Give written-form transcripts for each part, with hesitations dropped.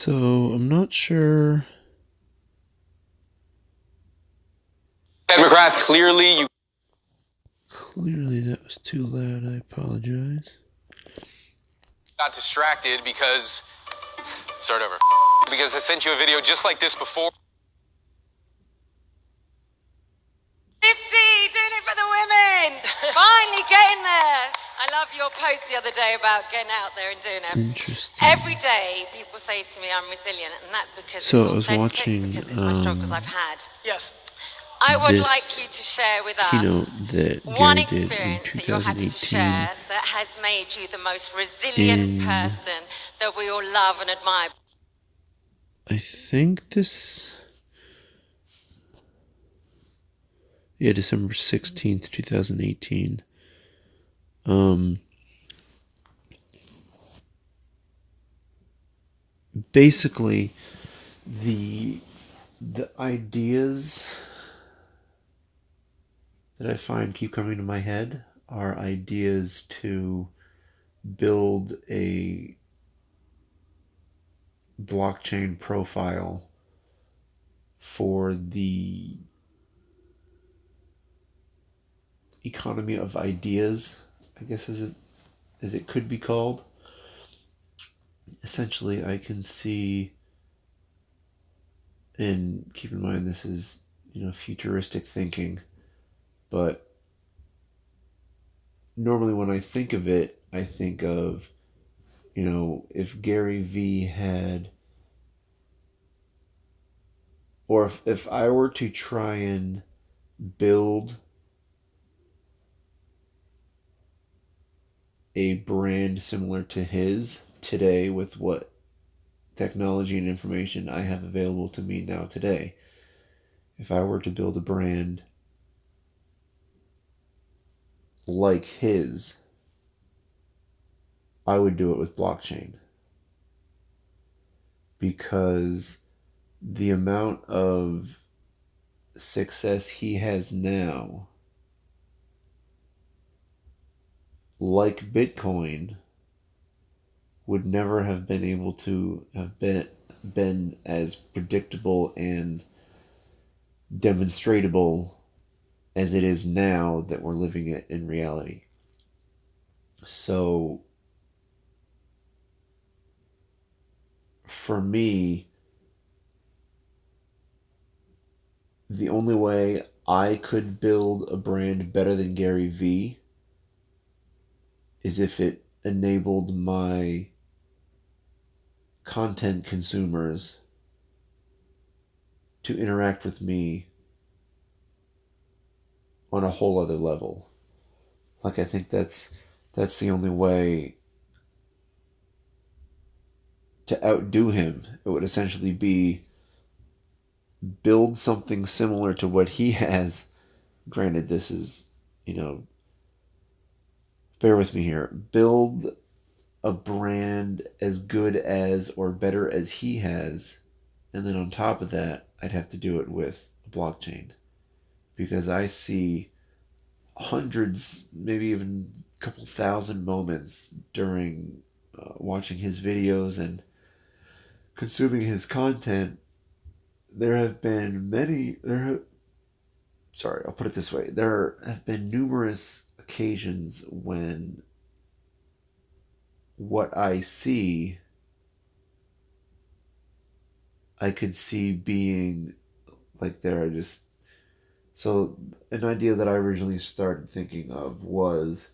So I'm not sure. Ed McGrath, clearly you Clearly that was too loud. I apologize. got distracted because start over. Because I sent you a video just like this before. 50, doing it for the women. Finally getting there. I love your post the other day about getting out there and doing it. Interesting. Every day people say to me I'm resilient, and that's because So it's I was authentic, watching because it's my struggles I've had. Yes. I would like this you to share with keynote us that one Gary did in experience that you're happy to 2018. share that has made you the most resilient In, person that we all love and admire. I think this, yeah, December 16th, 2018. Basically, the ideas that I find keep coming to my head are ideas to build a blockchain profile for the economy of ideas, I guess as it could be called. Essentially, I can see, and keep in mind this is, futuristic thinking, but normally when I think of it, I think of, if Garyvee had, or if I were to try and build a brand similar to his today with what technology and information I have available to me now today. If I were to build a brand like his, I would do it with blockchain, because the amount of success he has now, like Bitcoin, would never have been able to have been as predictable and demonstratable as it is now that we're living it in reality. So for me, the only way I could build a brand better than Garyvee is if it enabled my content consumers to interact with me on a whole other level. Like, I think that's the only way to outdo him. It would essentially be build something similar to what he has. Granted, this is, bear with me here. Build a brand as good as or better as he has, and then on top of that, I'd have to do it with a blockchain, because I see hundreds, maybe even a couple thousand moments during watching his videos and consuming his content. There have been many. Sorry, I'll put it this way: there have been numerous occasions when what I see, I could see being like there. Just so an idea that I originally started thinking of was,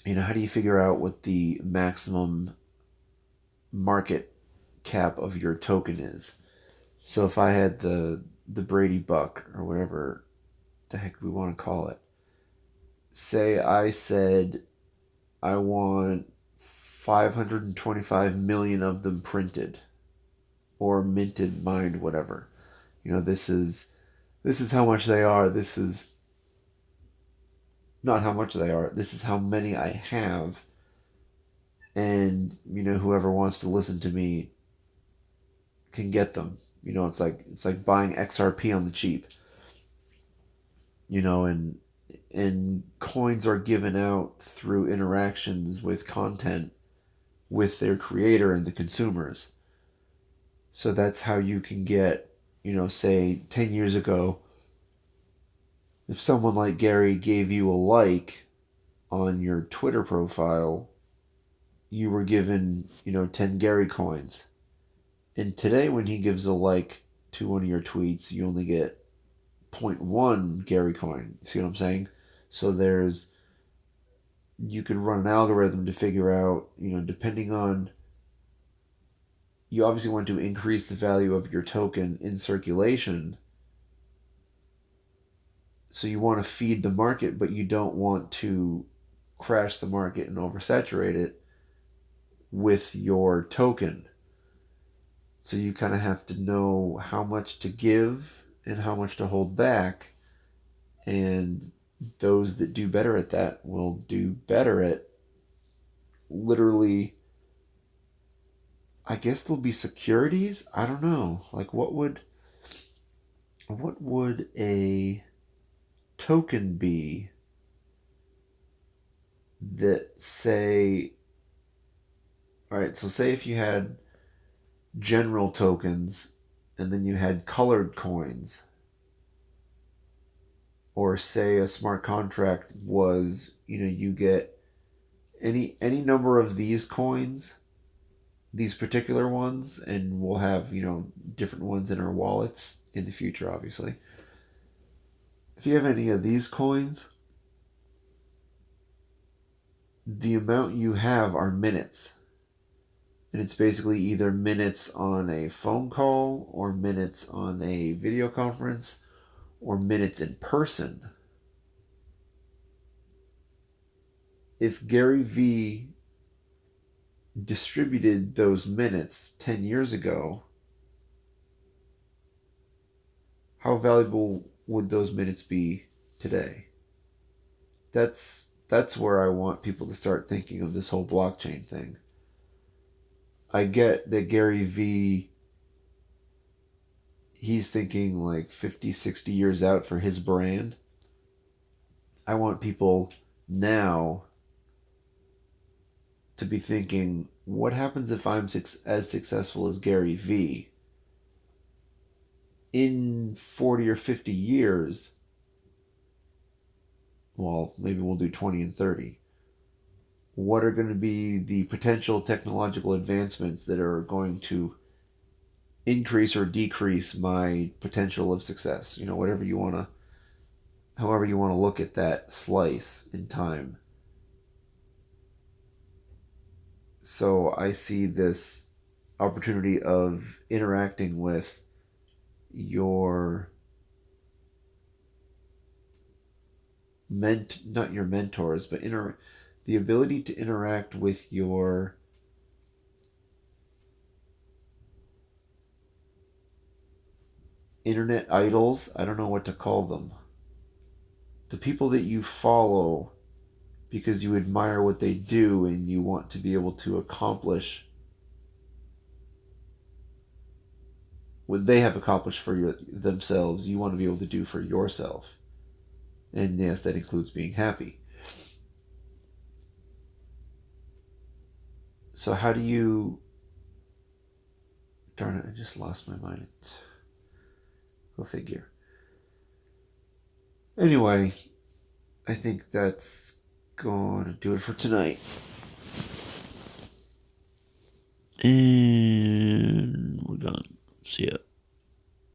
how do you figure out what the maximum market cap of your token is? So if I had the Brady Buck, or whatever the heck we want to call it, say I said I want 525 million of them printed or minted, mined, whatever. This is how much they are. This is not how much they are. This is how many I have. And whoever wants to listen to me can get them. It's like buying XRP on the cheap. And coins are given out through interactions with content with their creator and the consumers. So that's how you can get, say 10 years ago, if someone like Gary gave you a like on your Twitter profile, you were given, 10 Gary coins. And today, when he gives a like to one of your tweets, you only get zero point 0.1 Gary coin. See what I'm saying? So you could run an algorithm to figure out, depending on, you obviously want to increase the value of your token in circulation. So you want to feed the market, but you don't want to crash the market and oversaturate it with your token. So you kind of have to know how much to give and how much to hold back. And those that do better at that will do better at literally, I guess there'll be securities. I don't know. Like what would a token be that say, all right, so say if you had general tokens and then you had colored coins, or say a smart contract was, you get any number of these coins, these particular ones, and we'll have, different ones in our wallets in the future, obviously. If you have any of these coins, the amount you have are minutes. And it's basically either minutes on a phone call, or minutes on a video conference, or minutes in person. If Garyvee distributed those minutes 10 years ago, how valuable would those minutes be today? That's where I want people to start thinking of this whole blockchain thing. I get that Garyvee, he's thinking like 50, 60 years out for his brand. I want people now to be thinking, what happens if I'm as successful as Garyvee? In 40 or 50 years, well, maybe we'll do 20 and 30. What are going to be the potential technological advancements that are going to increase or decrease my potential of success? Whatever you want to, however you want to look at that slice in time. So I see this opportunity of interacting with your not your mentors, but the ability to interact with your internet idols. I don't know what to call them. The people that you follow because you admire what they do and you want to be able to accomplish what they have accomplished for themselves, you want to be able to do for yourself. And yes, that includes being happy. So how do you... Darn it, I just lost my mind. Go figure. Anyway, I think that's gonna do it for tonight. And we're done. See ya.